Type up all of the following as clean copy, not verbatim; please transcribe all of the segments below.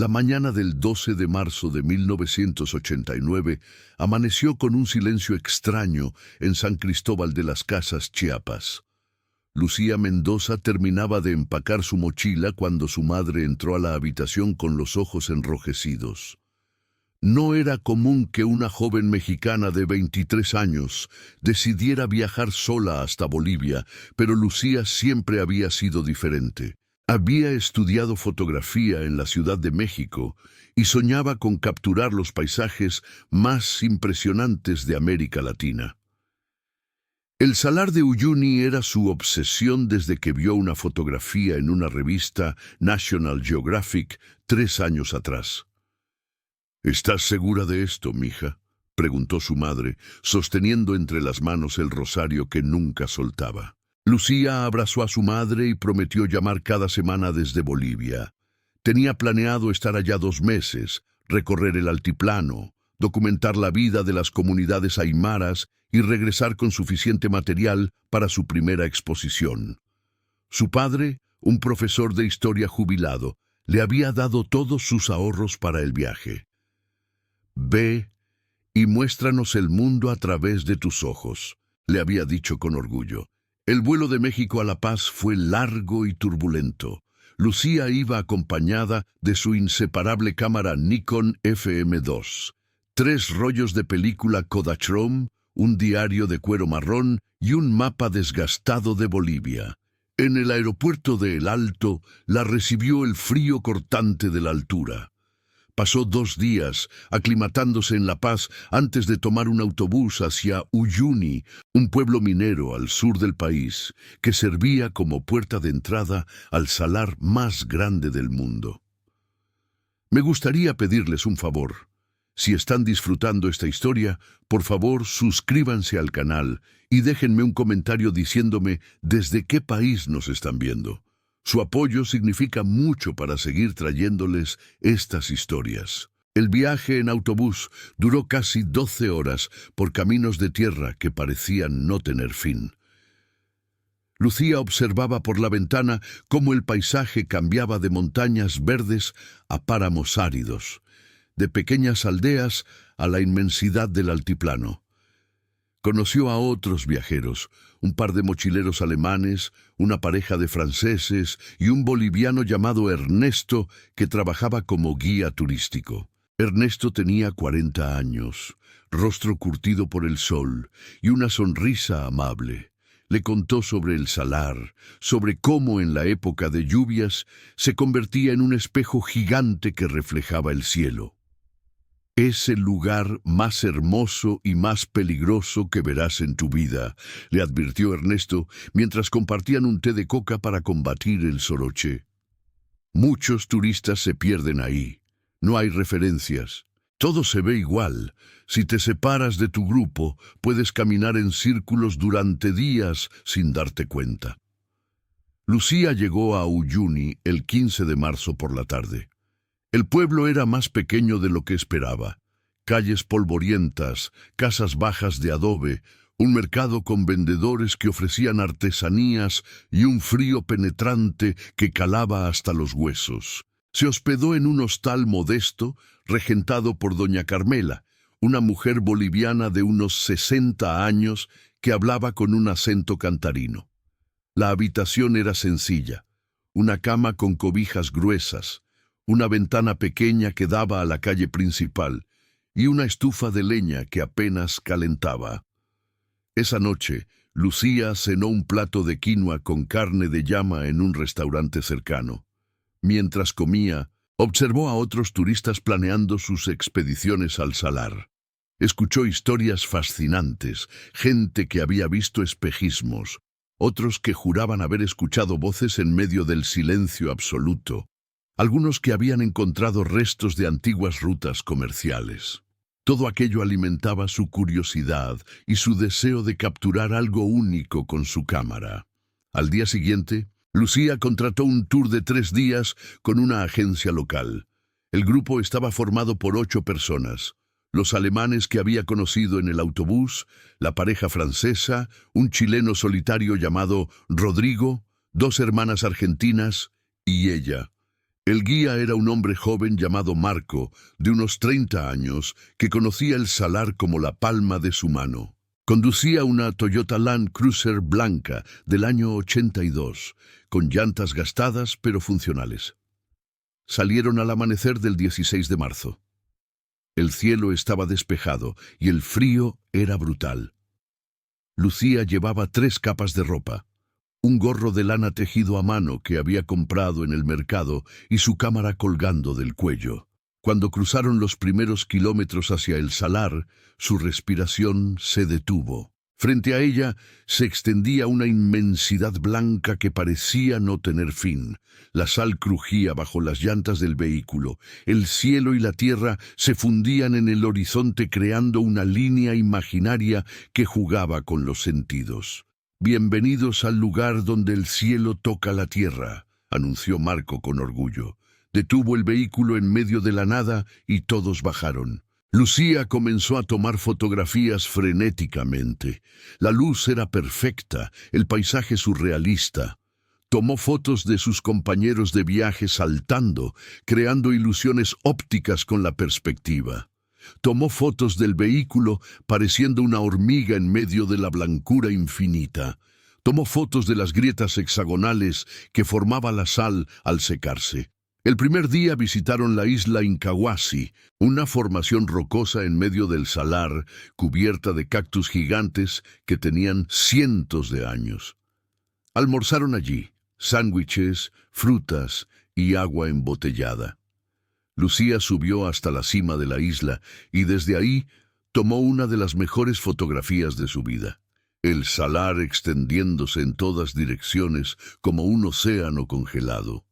La mañana del 12 de marzo de 1989 amaneció con un silencio extraño en San Cristóbal de las Casas, Chiapas. Lucía Mendoza terminaba de empacar su mochila cuando su madre entró a la habitación con los ojos enrojecidos. No era común que una joven mexicana de 23 años decidiera viajar sola hasta Bolivia, pero Lucía siempre había sido diferente. Había estudiado fotografía en la Ciudad de México y soñaba con capturar los paisajes más impresionantes de América Latina. El Salar de Uyuni era su obsesión desde que vio una fotografía en una revista National Geographic 3 años atrás. ¿Estás segura de esto, mija?, preguntó su madre, sosteniendo entre las manos el rosario que nunca soltaba. Lucía abrazó a su madre y prometió llamar cada semana desde Bolivia. Tenía planeado estar allá 2 meses, recorrer el altiplano, documentar la vida de las comunidades aymaras y regresar con suficiente material para su primera exposición. Su padre, un profesor de historia jubilado, le había dado todos sus ahorros para el viaje. «Ve y muéstranos el mundo a través de tus ojos», le había dicho con orgullo. El vuelo de México a La Paz fue largo y turbulento. Lucía iba acompañada de su inseparable cámara Nikon FM2, 3 rollos de película Kodachrome, un diario de cuero marrón y un mapa desgastado de Bolivia. En el aeropuerto de El Alto la recibió el frío cortante de la altura. Pasó 2 días aclimatándose en La Paz antes de tomar un autobús hacia Uyuni, un pueblo minero al sur del país, que servía como puerta de entrada al salar más grande del mundo. Me gustaría pedirles un favor. Si están disfrutando esta historia, por favor suscríbanse al canal y déjenme un comentario diciéndome desde qué país nos están viendo. Su apoyo significa mucho para seguir trayéndoles estas historias. El viaje en autobús duró casi 12 horas por caminos de tierra que parecían no tener fin. Lucía observaba por la ventana cómo el paisaje cambiaba de montañas verdes a páramos áridos, de pequeñas aldeas a la inmensidad del altiplano. Conoció a otros viajeros, un par de mochileros alemanes, una pareja de franceses y un boliviano llamado Ernesto que trabajaba como guía turístico. Ernesto tenía 40 años, rostro curtido por el sol y una sonrisa amable. Le contó sobre el salar, sobre cómo en la época de lluvias se convertía en un espejo gigante que reflejaba el cielo. «Es el lugar más hermoso y más peligroso que verás en tu vida», le advirtió Ernesto mientras compartían un té de coca para combatir el soroche. «Muchos turistas se pierden ahí. No hay referencias. Todo se ve igual. Si te separas de tu grupo, puedes caminar en círculos durante días sin darte cuenta». Lucía llegó a Uyuni el 15 de marzo por la tarde. El pueblo era más pequeño de lo que esperaba. Calles polvorientas, casas bajas de adobe, un mercado con vendedores que ofrecían artesanías y un frío penetrante que calaba hasta los huesos. Se hospedó en un hostal modesto, regentado por doña Carmela, una mujer boliviana de unos 60 años que hablaba con un acento cantarino. La habitación era sencilla, una cama con cobijas gruesas, una ventana pequeña que daba a la calle principal y una estufa de leña que apenas calentaba. Esa noche, Lucía cenó un plato de quinoa con carne de llama en un restaurante cercano. Mientras comía, observó a otros turistas planeando sus expediciones al salar. Escuchó historias fascinantes, gente que había visto espejismos, otros que juraban haber escuchado voces en medio del silencio absoluto, algunos que habían encontrado restos de antiguas rutas comerciales. Todo aquello alimentaba su curiosidad y su deseo de capturar algo único con su cámara. Al día siguiente, Lucía contrató un tour de 3 días con una agencia local. El grupo estaba formado por 8 personas. Los alemanes que había conocido en el autobús, la pareja francesa, un chileno solitario llamado Rodrigo, 2 hermanas argentinas y ella. El guía era un hombre joven llamado Marco, de unos 30 años, que conocía el salar como la palma de su mano. Conducía una Toyota Land Cruiser blanca del año 82, con llantas gastadas pero funcionales. Salieron al amanecer del 16 de marzo. El cielo estaba despejado y el frío era brutal. Lucía llevaba 3 capas de ropa, un gorro de lana tejido a mano que había comprado en el mercado y su cámara colgando del cuello. Cuando cruzaron los primeros kilómetros hacia el salar, su respiración se detuvo. Frente a ella se extendía una inmensidad blanca que parecía no tener fin. La sal crujía bajo las llantas del vehículo. El cielo y la tierra se fundían en el horizonte creando una línea imaginaria que jugaba con los sentidos. «Bienvenidos al lugar donde el cielo toca la tierra», anunció Marco con orgullo. Detuvo el vehículo en medio de la nada y todos bajaron. Lucía comenzó a tomar fotografías frenéticamente. La luz era perfecta, el paisaje surrealista. Tomó fotos de sus compañeros de viaje saltando, creando ilusiones ópticas con la perspectiva. Tomó fotos del vehículo pareciendo una hormiga en medio de la blancura infinita. Tomó fotos de las grietas hexagonales que formaba la sal al secarse. El primer día visitaron la isla Incahuasi, una formación rocosa en medio del salar, cubierta de cactus gigantes que tenían cientos de años. Almorzaron allí, sándwiches, frutas y agua embotellada. Lucía subió hasta la cima de la isla y desde ahí tomó una de las mejores fotografías de su vida. El salar extendiéndose en todas direcciones como un océano congelado.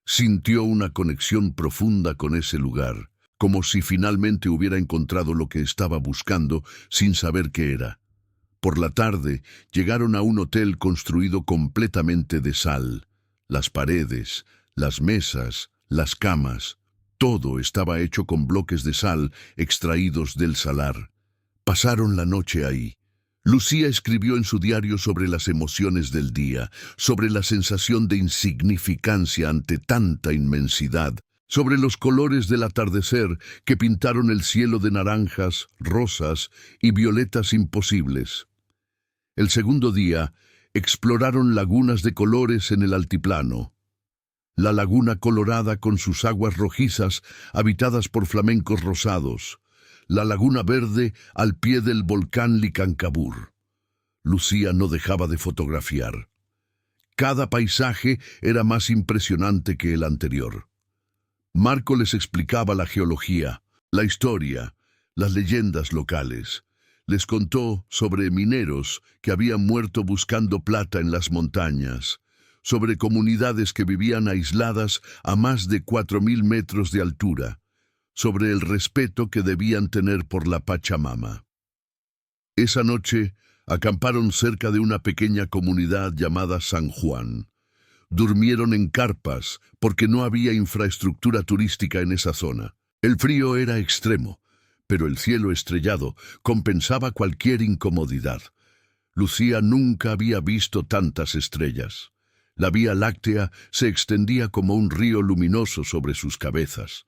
Sintió una conexión profunda con ese lugar, como si finalmente hubiera encontrado lo que estaba buscando sin saber qué era. Por la tarde llegaron a un hotel construido completamente de sal. Las paredes, las mesas, las camas, todo estaba hecho con bloques de sal extraídos del salar. Pasaron la noche ahí. Lucía escribió en su diario sobre las emociones del día, sobre la sensación de insignificancia ante tanta inmensidad, sobre los colores del atardecer que pintaron el cielo de naranjas, rosas y violetas imposibles. El segundo día, exploraron lagunas de colores en el altiplano. La laguna colorada con sus aguas rojizas habitadas por flamencos rosados. La laguna verde al pie del volcán Licancabur. Lucía no dejaba de fotografiar. Cada paisaje era más impresionante que el anterior. Marco les explicaba la geología, la historia, las leyendas locales. Les contó sobre mineros que habían muerto buscando plata en las montañas, sobre comunidades que vivían aisladas a más de 4.000 metros de altura, sobre el respeto que debían tener por la Pachamama. Esa noche acamparon cerca de una pequeña comunidad llamada San Juan. Durmieron en carpas porque no había infraestructura turística en esa zona. El frío era extremo, pero el cielo estrellado compensaba cualquier incomodidad. Lucía nunca había visto tantas estrellas. La Vía Láctea se extendía como un río luminoso sobre sus cabezas.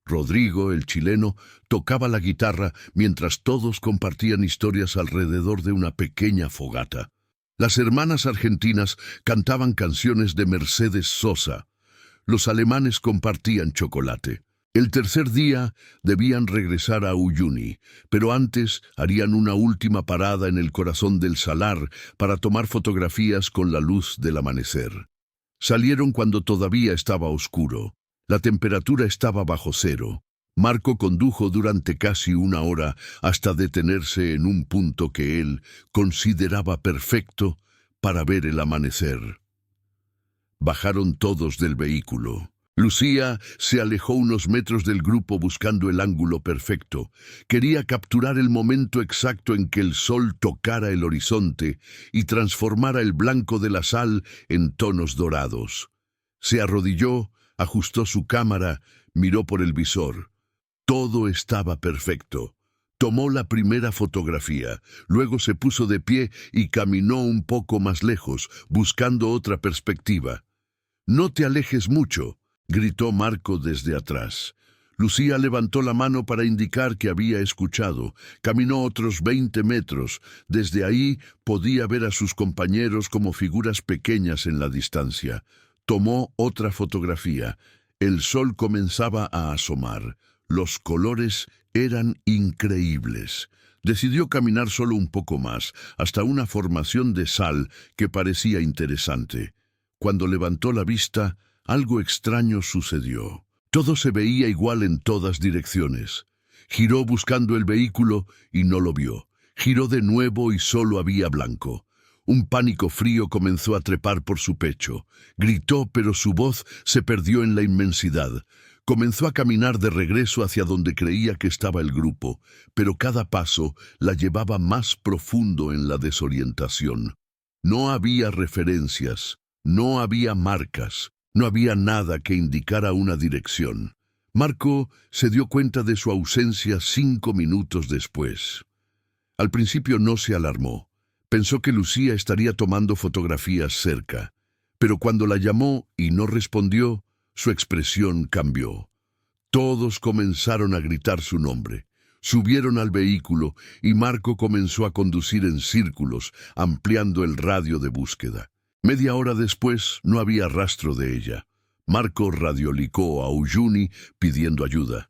Rodrigo, el chileno, tocaba la guitarra mientras todos compartían historias alrededor de una pequeña fogata. Las hermanas argentinas cantaban canciones de Mercedes Sosa. Los alemanes compartían chocolate. El tercer día debían regresar a Uyuni, pero antes harían una última parada en el corazón del salar para tomar fotografías con la luz del amanecer. Salieron cuando todavía estaba oscuro. La temperatura estaba bajo cero. Marco condujo durante casi 1 hora hasta detenerse en un punto que él consideraba perfecto para ver el amanecer. Bajaron todos del vehículo. Lucía se alejó unos metros del grupo buscando el ángulo perfecto. Quería capturar el momento exacto en que el sol tocara el horizonte y transformara el blanco de la sal en tonos dorados. Se arrodilló, ajustó su cámara, miró por el visor. Todo estaba perfecto. Tomó la primera fotografía, luego se puso de pie y caminó un poco más lejos, buscando otra perspectiva. «No te alejes mucho», gritó Marco desde atrás. Lucía levantó la mano para indicar que había escuchado. Caminó otros 20 metros. Desde ahí podía ver a sus compañeros como figuras pequeñas en la distancia. Tomó otra fotografía. El sol comenzaba a asomar. Los colores eran increíbles. Decidió caminar solo un poco más, hasta una formación de sal que parecía interesante. Cuando levantó la vista, algo extraño sucedió. Todo se veía igual en todas direcciones. Giró buscando el vehículo y no lo vio. Giró de nuevo y solo había blanco. Un pánico frío comenzó a trepar por su pecho. Gritó, pero su voz se perdió en la inmensidad. Comenzó a caminar de regreso hacia donde creía que estaba el grupo, pero cada paso la llevaba más profundo en la desorientación. No había referencias, no había marcas, no había nada que indicara una dirección. Marco se dio cuenta de su ausencia 5 minutos después. Al principio no se alarmó. Pensó que Lucía estaría tomando fotografías cerca, pero cuando la llamó y no respondió, su expresión cambió. Todos comenzaron a gritar su nombre. Subieron al vehículo y Marco comenzó a conducir en círculos, ampliando el radio de búsqueda. Media hora después no había rastro de ella. Marco radiolicó a Uyuni pidiendo ayuda.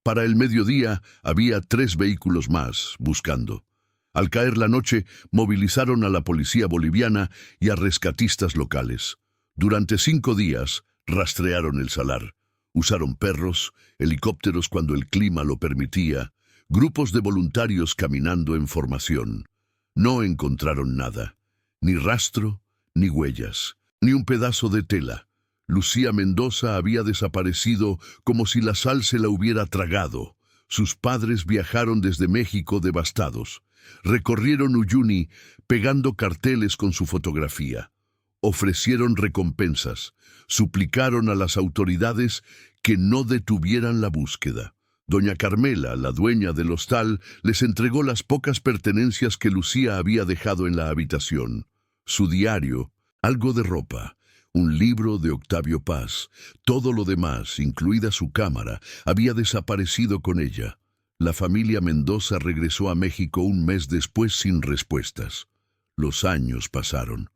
Para el mediodía había 3 vehículos más buscando. Al caer la noche, movilizaron a la policía boliviana y a rescatistas locales. Durante 5 días, rastrearon el salar. Usaron perros, helicópteros cuando el clima lo permitía, grupos de voluntarios caminando en formación. No encontraron nada. Ni rastro, ni huellas, ni un pedazo de tela. Lucía Mendoza había desaparecido como si la sal se la hubiera tragado. Sus padres viajaron desde México devastados. Recorrieron Uyuni pegando carteles con su fotografía. Ofrecieron recompensas. Suplicaron a las autoridades que no detuvieran la búsqueda. Doña Carmela, la dueña del hostal, les entregó las pocas pertenencias que Lucía había dejado en la habitación. Su diario, algo de ropa, un libro de Octavio Paz. Todo lo demás, incluida su cámara, había desaparecido con ella. La familia Mendoza regresó a México un mes después sin respuestas. Los años pasaron.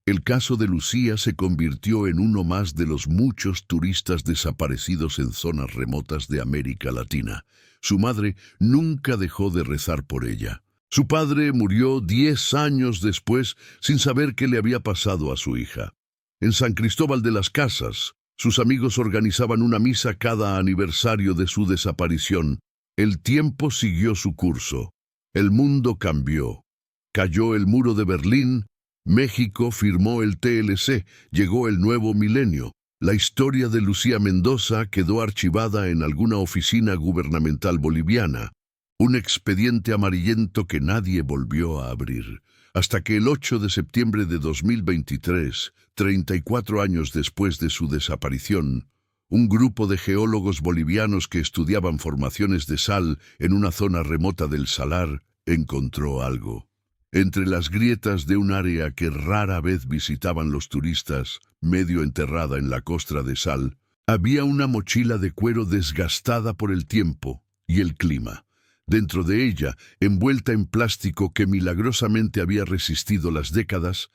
El caso de Lucía se convirtió en uno más de los muchos turistas desaparecidos en zonas remotas de América Latina. Su madre nunca dejó de rezar por ella. Su padre murió 10 años después sin saber qué le había pasado a su hija. En San Cristóbal de las Casas, sus amigos organizaban una misa cada aniversario de su desaparición. El tiempo siguió su curso. El mundo cambió. Cayó el muro de Berlín. México firmó el TLC, llegó el nuevo milenio. La historia de Lucía Mendoza quedó archivada en alguna oficina gubernamental boliviana, un expediente amarillento que nadie volvió a abrir, hasta que el 8 de septiembre de 2023, 34 años después de su desaparición, un grupo de geólogos bolivianos que estudiaban formaciones de sal en una zona remota del salar encontró algo. Entre las grietas de un área que rara vez visitaban los turistas, medio enterrada en la costra de sal, había una mochila de cuero desgastada por el tiempo y el clima. Dentro de ella, envuelta en plástico que milagrosamente había resistido las décadas,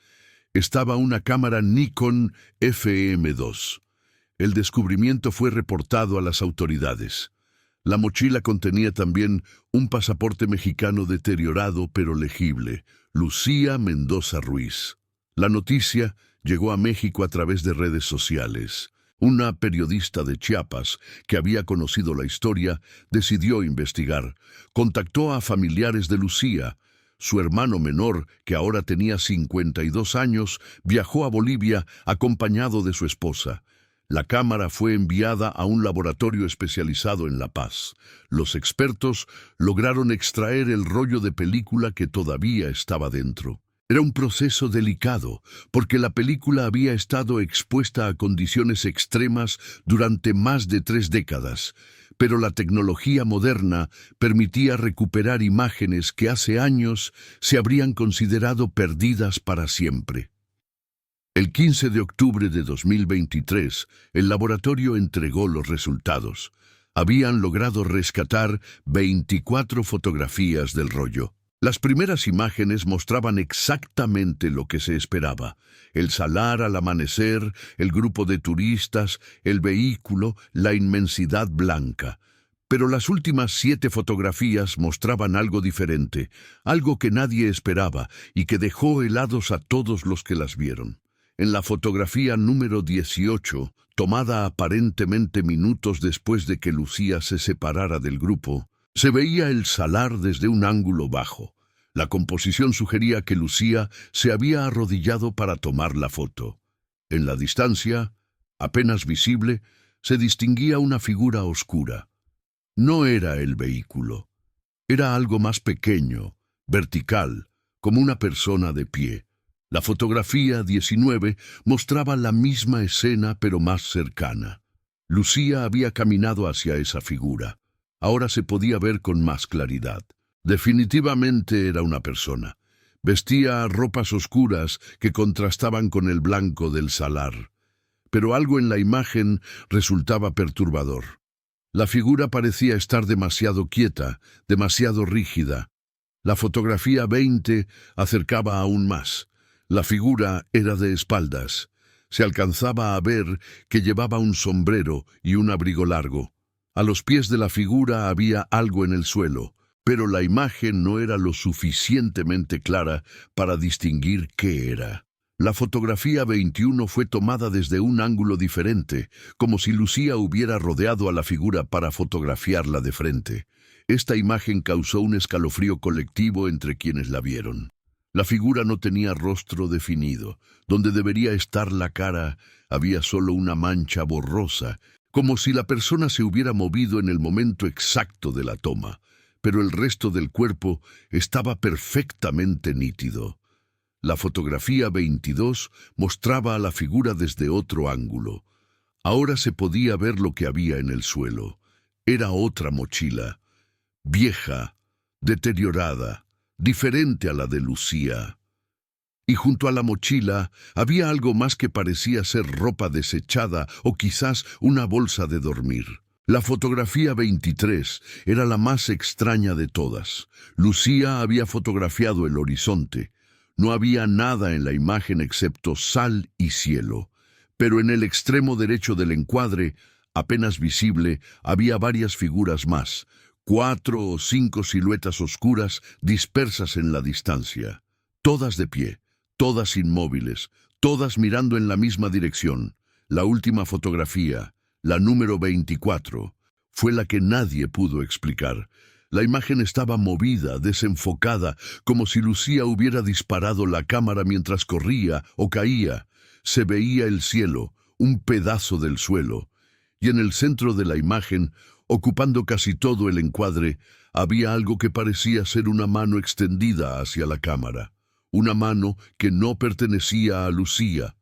estaba una cámara Nikon FM2. El descubrimiento fue reportado a las autoridades. La mochila contenía también un pasaporte mexicano deteriorado pero legible, Lucía Mendoza Ruiz. La noticia llegó a México a través de redes sociales. Una periodista de Chiapas, que había conocido la historia, decidió investigar. Contactó a familiares de Lucía. Su hermano menor, que ahora tenía 52 años, viajó a Bolivia acompañado de su esposa. La cámara fue enviada a un laboratorio especializado en La Paz. Los expertos lograron extraer el rollo de película que todavía estaba dentro. Era un proceso delicado, porque la película había estado expuesta a condiciones extremas durante más de 3 décadas, pero la tecnología moderna permitía recuperar imágenes que hace años se habrían considerado perdidas para siempre. El 15 de octubre de 2023, el laboratorio entregó los resultados. Habían logrado rescatar 24 fotografías del rollo. Las primeras imágenes mostraban exactamente lo que se esperaba: el salar al amanecer, el grupo de turistas, el vehículo, la inmensidad blanca. Pero las últimas 7 fotografías mostraban algo diferente, algo que nadie esperaba y que dejó helados a todos los que las vieron. En la fotografía número 18, tomada aparentemente minutos después de que Lucía se separara del grupo, se veía el salar desde un ángulo bajo. La composición sugería que Lucía se había arrodillado para tomar la foto. En la distancia, apenas visible, se distinguía una figura oscura. No era el vehículo. Era algo más pequeño, vertical, como una persona de pie. La fotografía 19 mostraba la misma escena pero más cercana. Lucía había caminado hacia esa figura. Ahora se podía ver con más claridad. Definitivamente era una persona. Vestía ropas oscuras que contrastaban con el blanco del salar. Pero algo en la imagen resultaba perturbador. La figura parecía estar demasiado quieta, demasiado rígida. La fotografía 20 acercaba aún más. La figura era de espaldas. Se alcanzaba a ver que llevaba un sombrero y un abrigo largo. A los pies de la figura había algo en el suelo, pero la imagen no era lo suficientemente clara para distinguir qué era. La fotografía 21 fue tomada desde un ángulo diferente, como si Lucía hubiera rodeado a la figura para fotografiarla de frente. Esta imagen causó un escalofrío colectivo entre quienes la vieron. La figura no tenía rostro definido. Donde debería estar la cara, había solo una mancha borrosa, como si la persona se hubiera movido en el momento exacto de la toma, pero el resto del cuerpo estaba perfectamente nítido. La fotografía 22 mostraba a la figura desde otro ángulo. Ahora se podía ver lo que había en el suelo. Era otra mochila, vieja, deteriorada, diferente a la de Lucía. Y junto a la mochila había algo más que parecía ser ropa desechada o quizás una bolsa de dormir. La fotografía 23 era la más extraña de todas. Lucía había fotografiado el horizonte. No había nada en la imagen excepto sal y cielo. Pero en el extremo derecho del encuadre, apenas visible, había varias figuras más. 4 o 5 siluetas oscuras dispersas en la distancia. Todas de pie, todas inmóviles, todas mirando en la misma dirección. La última fotografía, la número 24, fue la que nadie pudo explicar. La imagen estaba movida, desenfocada, como si Lucía hubiera disparado la cámara mientras corría o caía. Se veía el cielo, un pedazo del suelo, y en el centro de la imagen, ocupando casi todo el encuadre, había algo que parecía ser una mano extendida hacia la cámara. Una mano que no pertenecía a Lucía.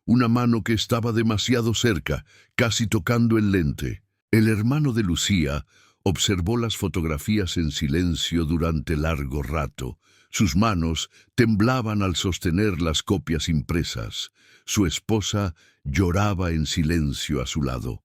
Una mano que estaba demasiado cerca, casi tocando el lente. El hermano de Lucía observó las fotografías en silencio durante largo rato. Sus manos temblaban al sostener las copias impresas. Su esposa lloraba en silencio a su lado.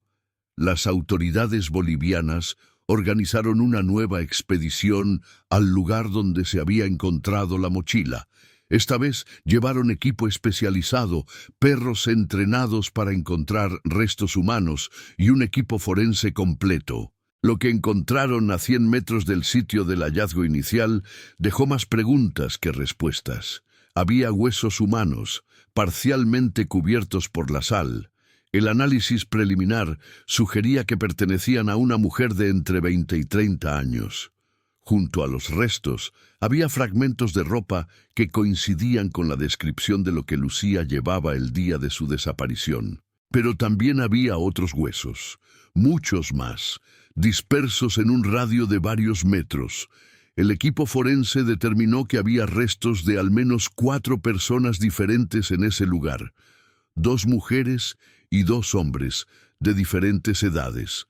Las autoridades bolivianas organizaron una nueva expedición al lugar donde se había encontrado la mochila. Esta vez llevaron equipo especializado, perros entrenados para encontrar restos humanos y un equipo forense completo. Lo que encontraron a 100 metros del sitio del hallazgo inicial dejó más preguntas que respuestas. Había huesos humanos, parcialmente cubiertos por la sal. El análisis preliminar sugería que pertenecían a una mujer de entre 20 y 30 años. Junto a los restos había fragmentos de ropa que coincidían con la descripción de lo que Lucía llevaba el día de su desaparición. Pero también había otros huesos, muchos más, dispersos en un radio de varios metros. El equipo forense determinó que había restos de al menos 4 personas diferentes en ese lugar. 2 mujeres y 2 hombres, de diferentes edades.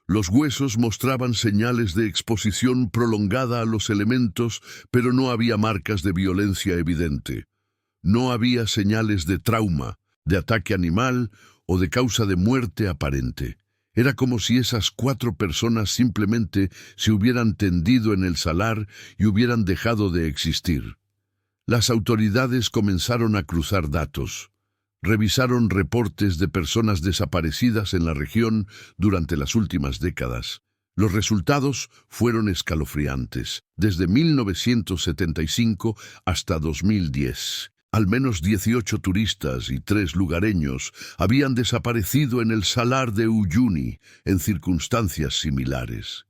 Los huesos mostraban señales de exposición prolongada a los elementos, pero no había marcas de violencia evidente. No había señales de trauma, de ataque animal o de causa de muerte aparente. Era como si esas 4 personas simplemente se hubieran tendido en el salar y hubieran dejado de existir. Las autoridades comenzaron a cruzar datos. Revisaron reportes de personas desaparecidas en la región durante las últimas décadas. Los resultados fueron escalofriantes. Desde 1975 hasta 2010, al menos 18 turistas y 3 lugareños habían desaparecido en el salar de Uyuni en circunstancias similares.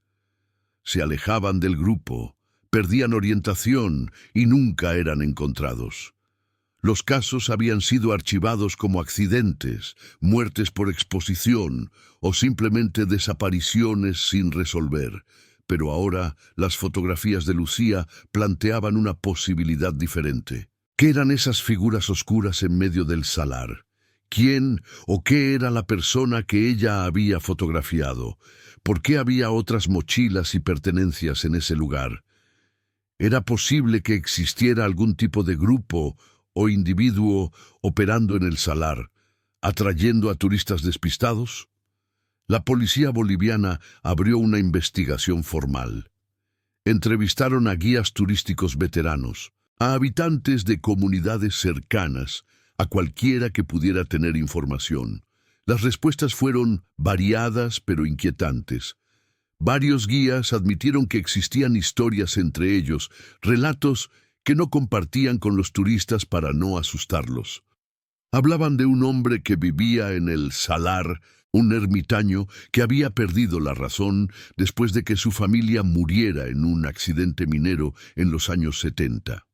Se alejaban del grupo, perdían orientación y nunca eran encontrados. Los casos habían sido archivados como accidentes, muertes por exposición o simplemente desapariciones sin resolver. Pero ahora las fotografías de Lucía planteaban una posibilidad diferente. ¿Qué eran esas figuras oscuras en medio del salar? ¿Quién o qué era la persona que ella había fotografiado? ¿Por qué había otras mochilas y pertenencias en ese lugar? ¿Era posible que existiera algún tipo de grupo o individuo operando en el salar, atrayendo a turistas despistados? La policía boliviana abrió una investigación formal. Entrevistaron a guías turísticos veteranos, a habitantes de comunidades cercanas, a cualquiera que pudiera tener información. Las respuestas fueron variadas pero inquietantes. Varios guías admitieron que existían historias entre ellos, relatos que no compartían con los turistas para no asustarlos. Hablaban de un hombre que vivía en el salar, un ermitaño que había perdido la razón después de que su familia muriera en un accidente minero en los años 70.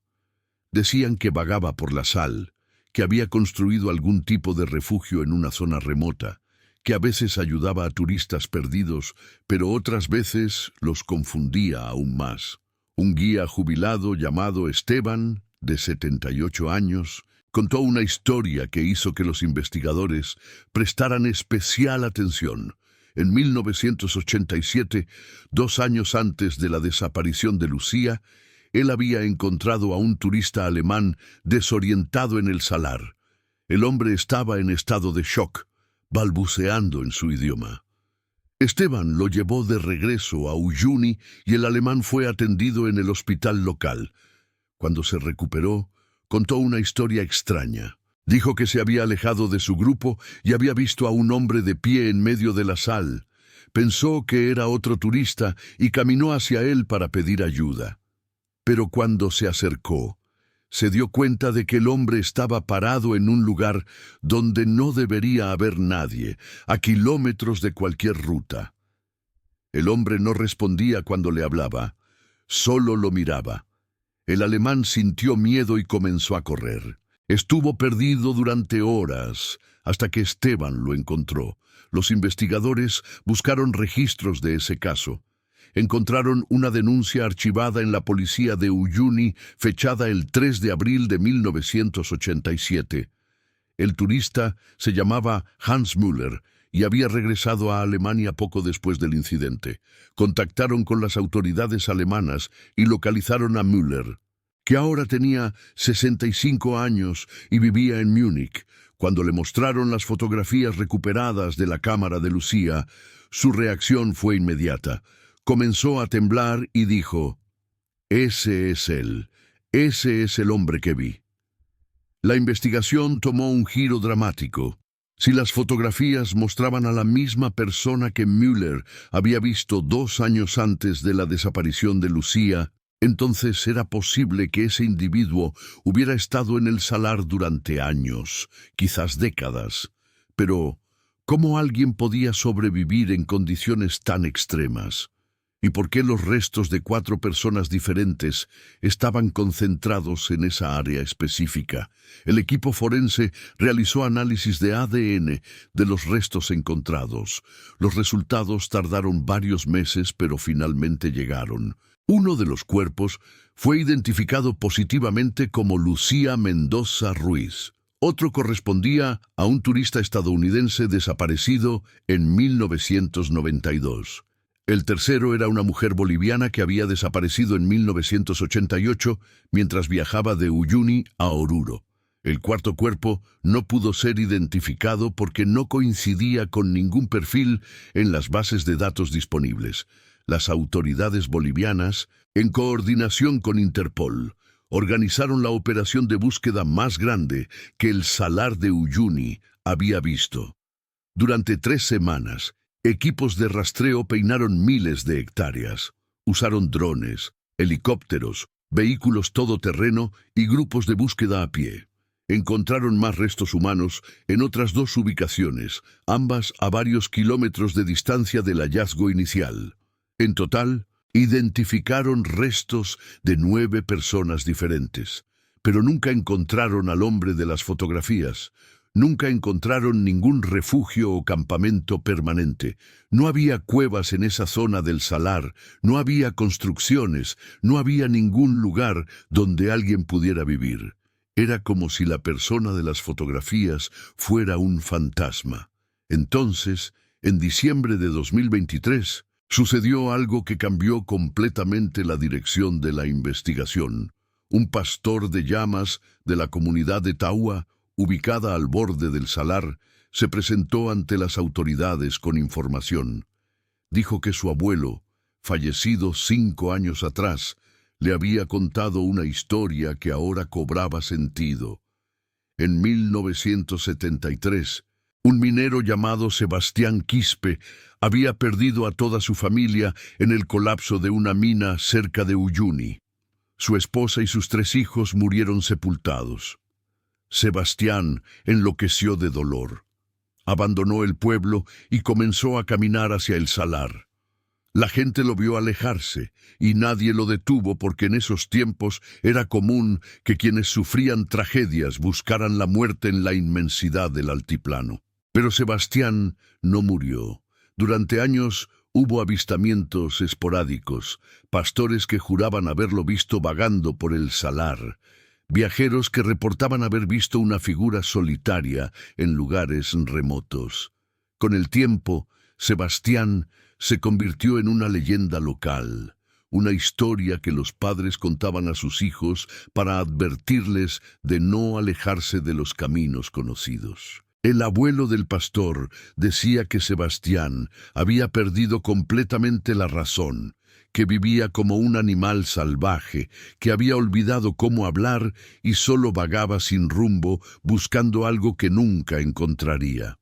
Decían que vagaba por la sal, que había construido algún tipo de refugio en una zona remota, que a veces ayudaba a turistas perdidos, pero otras veces los confundía aún más. Un guía jubilado llamado Esteban, de 78 años, contó una historia que hizo que los investigadores prestaran especial atención. En 1987, 2 años antes de la desaparición de Lucía, él había encontrado a un turista alemán desorientado en el salar. El hombre estaba en estado de shock, balbuceando en su idioma. Esteban lo llevó de regreso a Uyuni y el alemán fue atendido en el hospital local. Cuando se recuperó, contó una historia extraña. Dijo que se había alejado de su grupo y había visto a un hombre de pie en medio de la sal. Pensó que era otro turista y caminó hacia él para pedir ayuda. Pero cuando se acercó, se dio cuenta de que el hombre estaba parado en un lugar donde no debería haber nadie, a kilómetros de cualquier ruta. El hombre no respondía cuando le hablaba, solo lo miraba. El alemán sintió miedo y comenzó a correr. Estuvo perdido durante horas, hasta que Esteban lo encontró. Los investigadores buscaron registros de ese caso. Encontraron una denuncia archivada en la policía de Uyuni, fechada el 3 de abril de 1987. El turista se llamaba Hans Müller y había regresado a Alemania poco después del incidente. Contactaron con las autoridades alemanas y localizaron a Müller, que ahora tenía 65 años y vivía en Múnich. Cuando le mostraron las fotografías recuperadas de la cámara de Lucía, su reacción fue inmediata. Comenzó a temblar y dijo: «Ese es él, ese es el hombre que vi». La investigación tomó un giro dramático. Si las fotografías mostraban a la misma persona que Müller había visto 2 años antes de la desaparición de Lucía, entonces era posible que ese individuo hubiera estado en el salar durante años, quizás décadas. Pero, ¿cómo alguien podía sobrevivir en condiciones tan extremas? ¿Y por qué los restos de 4 personas diferentes estaban concentrados en esa área específica? El equipo forense realizó análisis de ADN de los restos encontrados. Los resultados tardaron varios meses, pero finalmente llegaron. Uno de los cuerpos fue identificado positivamente como Lucía Mendoza Ruiz. Otro correspondía a un turista estadounidense desaparecido en 1992. El tercero era una mujer boliviana que había desaparecido en 1988 mientras viajaba de Uyuni a Oruro. El cuarto cuerpo no pudo ser identificado porque no coincidía con ningún perfil en las bases de datos disponibles. Las autoridades bolivianas, en coordinación con Interpol, organizaron la operación de búsqueda más grande que el Salar de Uyuni había visto. Durante 3 semanas, equipos de rastreo peinaron miles de hectáreas. Usaron drones, helicópteros, vehículos todoterreno y grupos de búsqueda a pie. Encontraron más restos humanos en otras 2 ubicaciones, ambas a varios kilómetros de distancia del hallazgo inicial. En total, identificaron restos de 9 personas diferentes, pero nunca encontraron al hombre de las fotografías. Nunca encontraron ningún refugio o campamento permanente. No había cuevas en esa zona del salar, no había construcciones, no había ningún lugar donde alguien pudiera vivir. Era como si la persona de las fotografías fuera un fantasma. Entonces, en diciembre de 2023, sucedió algo que cambió completamente la dirección de la investigación. Un pastor de llamas de la comunidad de Taua, ubicada al borde del salar, se presentó ante las autoridades con información. Dijo que su abuelo, fallecido 5 años atrás, le había contado una historia que ahora cobraba sentido. En 1973, un minero llamado Sebastián Quispe había perdido a toda su familia en el colapso de una mina cerca de Uyuni. Su esposa y sus 3 hijos murieron sepultados. Sebastián enloqueció de dolor. Abandonó el pueblo y comenzó a caminar hacia el salar. La gente lo vio alejarse y nadie lo detuvo porque en esos tiempos era común que quienes sufrían tragedias buscaran la muerte en la inmensidad del altiplano. Pero Sebastián no murió. Durante años hubo avistamientos esporádicos, pastores que juraban haberlo visto vagando por el salar, viajeros que reportaban haber visto una figura solitaria en lugares remotos. Con el tiempo, Sebastián se convirtió en una leyenda local, una historia que los padres contaban a sus hijos para advertirles de no alejarse de los caminos conocidos. El abuelo del pastor decía que Sebastián había perdido completamente la razón, que vivía como un animal salvaje, que había olvidado cómo hablar y solo vagaba sin rumbo buscando algo que nunca encontraría.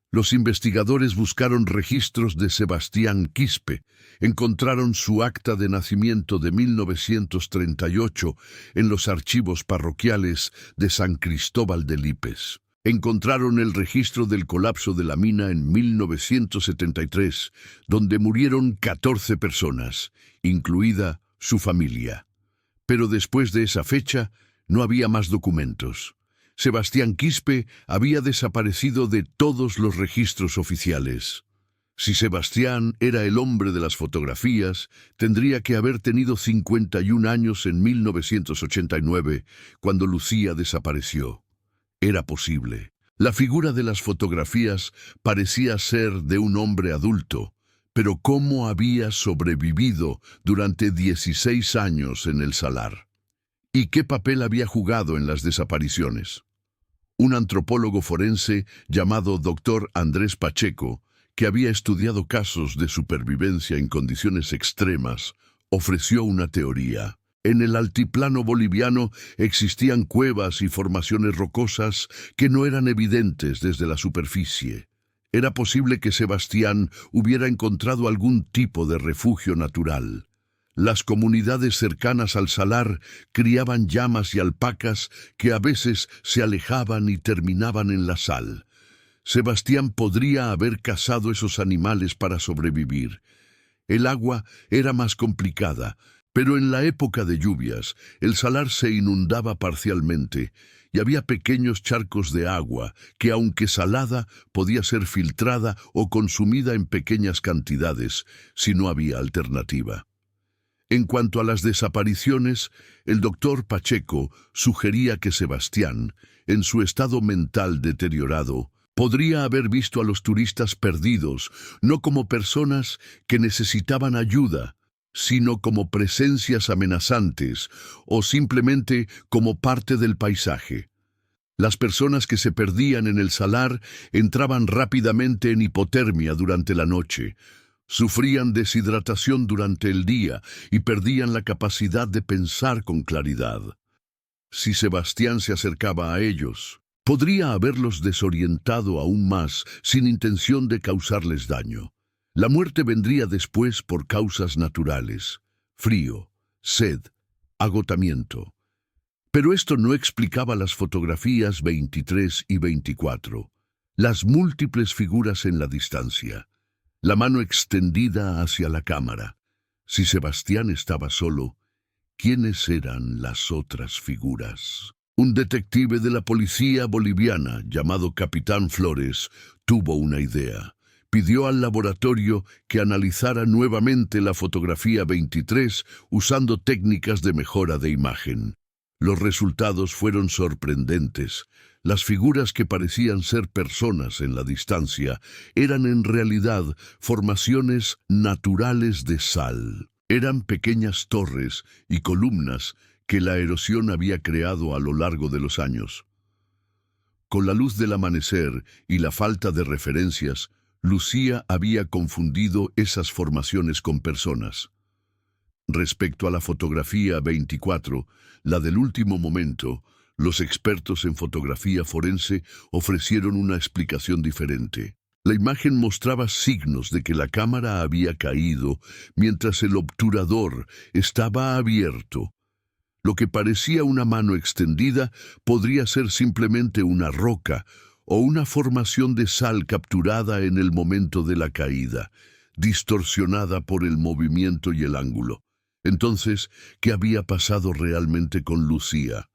Los investigadores buscaron registros de Sebastián Quispe, encontraron su acta de nacimiento de 1938 en los archivos parroquiales de San Cristóbal de Lípez. Encontraron el registro del colapso de la mina en 1973, donde murieron 14 personas, incluida su familia. Pero después de esa fecha, no había más documentos. Sebastián Quispe había desaparecido de todos los registros oficiales. Si Sebastián era el hombre de las fotografías, tendría que haber tenido 51 años en 1989, cuando Lucía desapareció. Era posible. La figura de las fotografías parecía ser de un hombre adulto, pero ¿cómo había sobrevivido durante 16 años en el salar? ¿Y qué papel había jugado en las desapariciones? Un antropólogo forense llamado Dr. Andrés Pacheco, que había estudiado casos de supervivencia en condiciones extremas, ofreció una teoría. En el altiplano boliviano existían cuevas y formaciones rocosas que no eran evidentes desde la superficie. Era posible que Sebastián hubiera encontrado algún tipo de refugio natural. Las comunidades cercanas al salar criaban llamas y alpacas que a veces se alejaban y terminaban en la sal. Sebastián podría haber cazado esos animales para sobrevivir. El agua era más complicada, pero en la época de lluvias, el salar se inundaba parcialmente y había pequeños charcos de agua que, aunque salada, podía ser filtrada o consumida en pequeñas cantidades si no había alternativa. En cuanto a las desapariciones, el doctor Pacheco sugería que Sebastián, en su estado mental deteriorado, podría haber visto a los turistas perdidos no como personas que necesitaban ayuda, sino como presencias amenazantes o simplemente como parte del paisaje. Las personas que se perdían en el salar entraban rápidamente en hipotermia durante la noche, sufrían deshidratación durante el día y perdían la capacidad de pensar con claridad. Si Sebastián se acercaba a ellos, podría haberlos desorientado aún más sin intención de causarles daño. La muerte vendría después por causas naturales: frío, sed, agotamiento. Pero esto no explicaba las fotografías 23 y 24, las múltiples figuras en la distancia, la mano extendida hacia la cámara. Si Sebastián estaba solo, ¿quiénes eran las otras figuras? Un detective de la policía boliviana llamado Capitán Flores tuvo una idea. Pidió al laboratorio que analizara nuevamente la fotografía 23 usando técnicas de mejora de imagen. Los resultados fueron sorprendentes. Las figuras que parecían ser personas en la distancia eran en realidad formaciones naturales de sal. Eran pequeñas torres y columnas que la erosión había creado a lo largo de los años. Con la luz del amanecer y la falta de referencias, Lucía había confundido esas formaciones con personas. Respecto a la fotografía 24, la del último momento, los expertos en fotografía forense ofrecieron una explicación diferente. La imagen mostraba signos de que la cámara había caído mientras el obturador estaba abierto. Lo que parecía una mano extendida podría ser simplemente una roca o una formación de sal capturada en el momento de la caída, distorsionada por el movimiento y el ángulo. Entonces, ¿qué había pasado realmente con Lucía?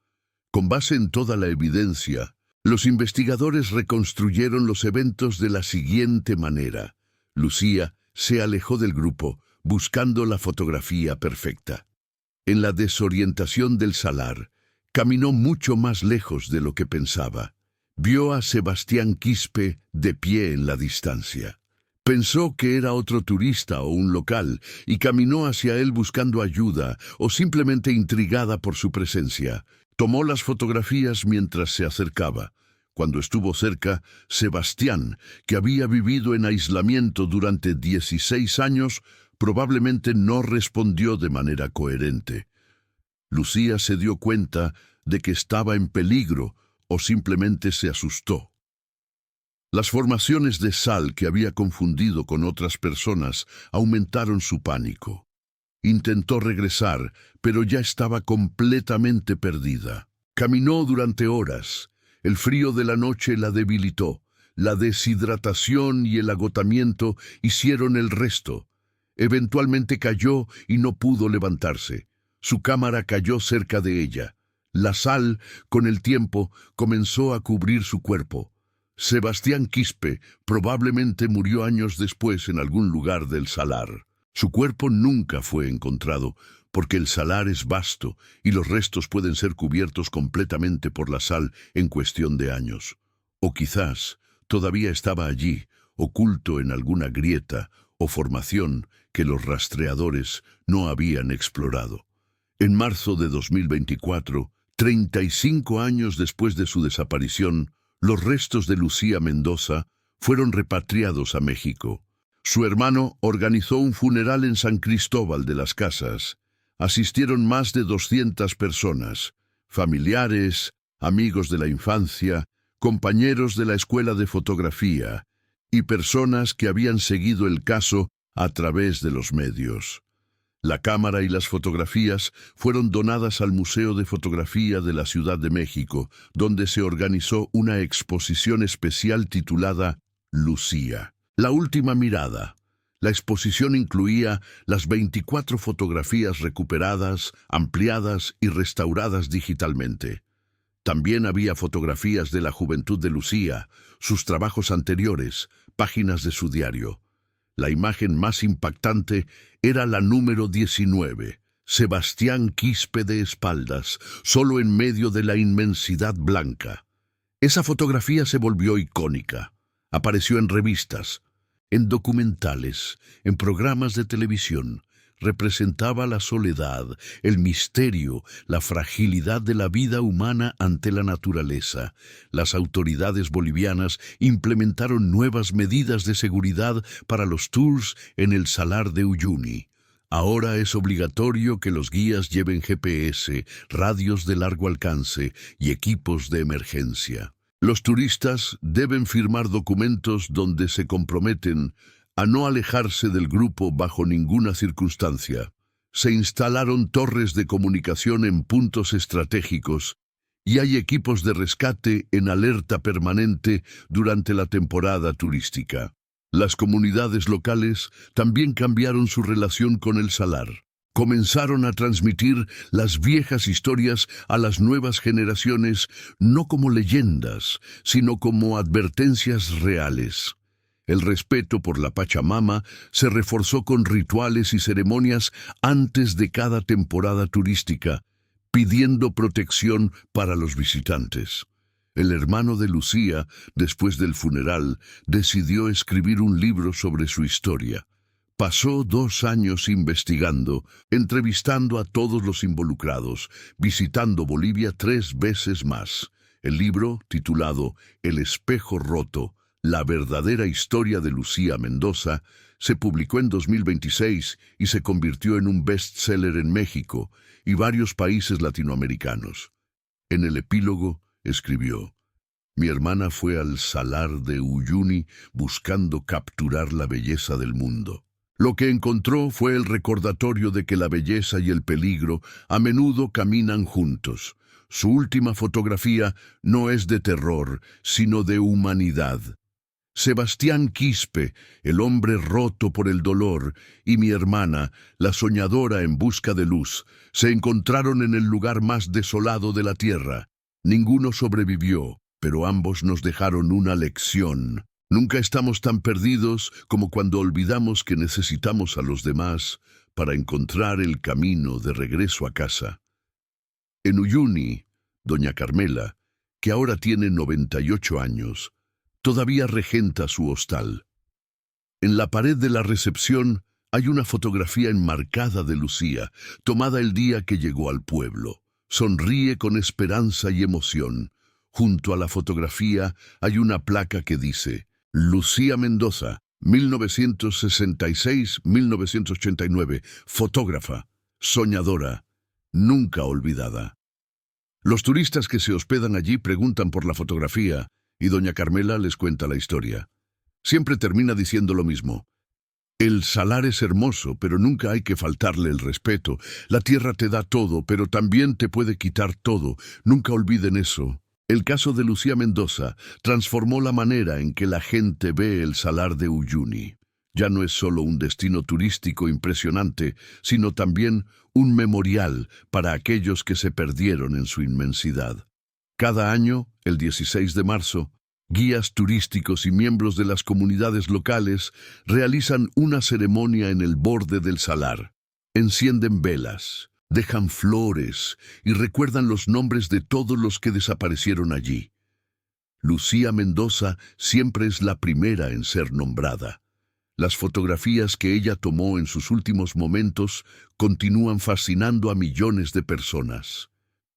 Con base en toda la evidencia, los investigadores reconstruyeron los eventos de la siguiente manera. Lucía se alejó del grupo, buscando la fotografía perfecta. En la desorientación del salar, caminó mucho más lejos de lo que pensaba. Vio a Sebastián Quispe de pie en la distancia. Pensó que era otro turista o un local y caminó hacia él buscando ayuda o simplemente intrigada por su presencia. Tomó las fotografías mientras se acercaba. Cuando estuvo cerca, Sebastián, que había vivido en aislamiento durante 16 años, probablemente no respondió de manera coherente. Lucía se dio cuenta de que estaba en peligro o simplemente se asustó. Las formaciones de sal que había confundido con otras personas aumentaron su pánico. Intentó regresar, pero ya estaba completamente perdida. Caminó durante horas. El frío de la noche la debilitó. La deshidratación y el agotamiento hicieron el resto. Eventualmente cayó y no pudo levantarse. Su cámara cayó cerca de ella. La sal, con el tiempo, comenzó a cubrir su cuerpo. Sebastián Quispe probablemente murió años después en algún lugar del salar. Su cuerpo nunca fue encontrado, porque el salar es vasto y los restos pueden ser cubiertos completamente por la sal en cuestión de años. O quizás todavía estaba allí, oculto en alguna grieta o formación que los rastreadores no habían explorado. En marzo de 2024, 35 años después de su desaparición, los restos de Lucía Mendoza fueron repatriados a México. Su hermano organizó un funeral en San Cristóbal de las Casas. Asistieron más de 200 personas, familiares, amigos de la infancia, compañeros de la escuela de fotografía y personas que habían seguido el caso a través de los medios. La cámara y las fotografías fueron donadas al Museo de Fotografía de la Ciudad de México, donde se organizó una exposición especial titulada Lucía, la última mirada. La exposición incluía las 24 fotografías recuperadas, ampliadas y restauradas digitalmente. También había fotografías de la juventud de Lucía, sus trabajos anteriores, páginas de su diario. La imagen más impactante era la número 19, Sebastián Quispe de espaldas, solo en medio de la inmensidad blanca. Esa fotografía se volvió icónica. Apareció en revistas, en documentales, en programas de televisión. representaba la soledad, el misterio, la fragilidad de la vida humana ante la naturaleza. Las autoridades bolivianas implementaron nuevas medidas de seguridad para los tours en el Salar de Uyuni. Ahora es obligatorio que los guías lleven GPS, radios de largo alcance y equipos de emergencia. Los turistas deben firmar documentos donde se comprometen a no alejarse del grupo bajo ninguna circunstancia. Se instalaron torres de comunicación en puntos estratégicos y hay equipos de rescate en alerta permanente durante la temporada turística. Las comunidades locales también cambiaron su relación con el salar. Comenzaron a transmitir las viejas historias a las nuevas generaciones no como leyendas, sino como advertencias reales. El respeto por la Pachamama se reforzó con rituales y ceremonias antes de cada temporada turística, pidiendo protección para los visitantes. El hermano de Lucía, después del funeral, decidió escribir un libro sobre su historia. Pasó 2 años investigando, entrevistando a todos los involucrados, visitando Bolivia 3 veces más. El libro, titulado El espejo roto, la verdadera historia de Lucía Mendoza, se publicó en 2026 y se convirtió en un bestseller en México y varios países latinoamericanos. En el epílogo, escribió: mi hermana fue al Salar de Uyuni buscando capturar la belleza del mundo. Lo que encontró fue el recordatorio de que la belleza y el peligro a menudo caminan juntos. Su última fotografía no es de terror, sino de humanidad. Sebastián Quispe, el hombre roto por el dolor, y mi hermana, la soñadora en busca de luz, se encontraron en el lugar más desolado de la tierra. Ninguno sobrevivió, pero ambos nos dejaron una lección. Nunca estamos tan perdidos como cuando olvidamos que necesitamos a los demás para encontrar el camino de regreso a casa. En Uyuni, doña Carmela, que ahora tiene 98 años, todavía regenta su hostal. En la pared de la recepción hay una fotografía enmarcada de Lucía, tomada el día que llegó al pueblo. Sonríe con esperanza y emoción. Junto a la fotografía hay una placa que dice: Lucía Mendoza, 1966-1989, fotógrafa, soñadora, nunca olvidada. Los turistas que se hospedan allí preguntan por la fotografía y doña Carmela les cuenta la historia. Siempre termina diciendo lo mismo: el salar es hermoso, pero nunca hay que faltarle el respeto. La tierra te da todo, pero también te puede quitar todo. Nunca olviden eso. El caso de Lucía Mendoza transformó la manera en que la gente ve el Salar de Uyuni. Ya no es solo un destino turístico impresionante, sino también un memorial para aquellos que se perdieron en su inmensidad. Cada año, el 16 de marzo, guías turísticos y miembros de las comunidades locales realizan una ceremonia en el borde del salar. Encienden velas, dejan flores y recuerdan los nombres de todos los que desaparecieron allí. Lucía Mendoza siempre es la primera en ser nombrada. Las fotografías que ella tomó en sus últimos momentos continúan fascinando a millones de personas.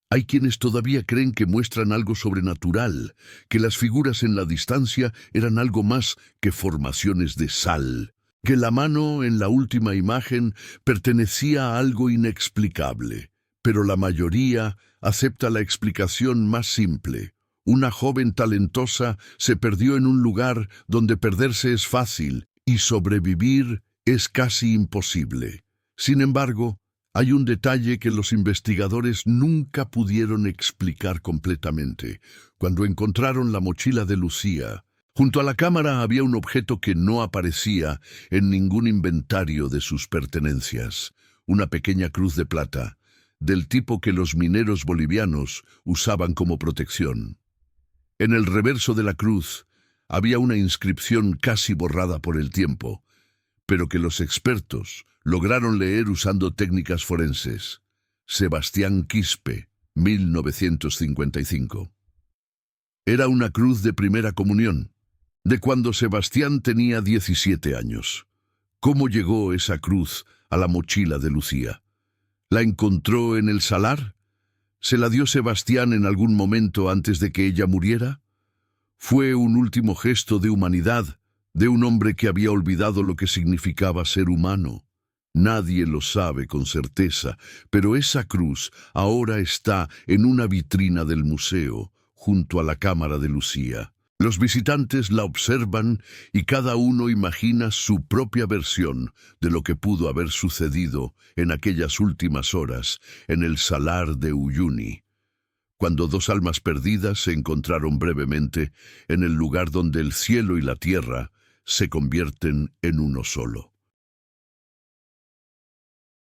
Hay quienes todavía creen que muestran algo sobrenatural, que las figuras en la distancia eran algo más que formaciones de sal, que la mano en la última imagen pertenecía a algo inexplicable. Pero la mayoría acepta la explicación más simple. Una joven talentosa se perdió en un lugar donde perderse es fácil y sobrevivir es casi imposible. Sin embargo, hay un detalle que los investigadores nunca pudieron explicar completamente. Cuando encontraron la mochila de Lucía, junto a la cámara había un objeto que no aparecía en ningún inventario de sus pertenencias: una pequeña cruz de plata, del tipo que los mineros bolivianos usaban como protección. En el reverso de la cruz había una inscripción casi borrada por el tiempo, pero que los expertos lograron leer usando técnicas forenses: Sebastián Quispe, 1955. Era una cruz de primera comunión, de cuando Sebastián tenía 17 años. ¿Cómo llegó esa cruz a la mochila de Lucía. ¿La encontró en el salar? ¿Se la dio Sebastián en algún momento antes de que ella muriera? Fue un último gesto de humanidad, de un hombre que había olvidado lo que significaba ser humano. Nadie lo sabe con certeza, pero esa cruz ahora está en una vitrina del museo, junto a la cámara de Lucía. Los visitantes la observan y cada uno imagina su propia versión de lo que pudo haber sucedido en aquellas últimas horas en el salar de Uyuni, cuando dos almas perdidas se encontraron brevemente en el lugar donde el cielo y la tierra se convierten en uno solo.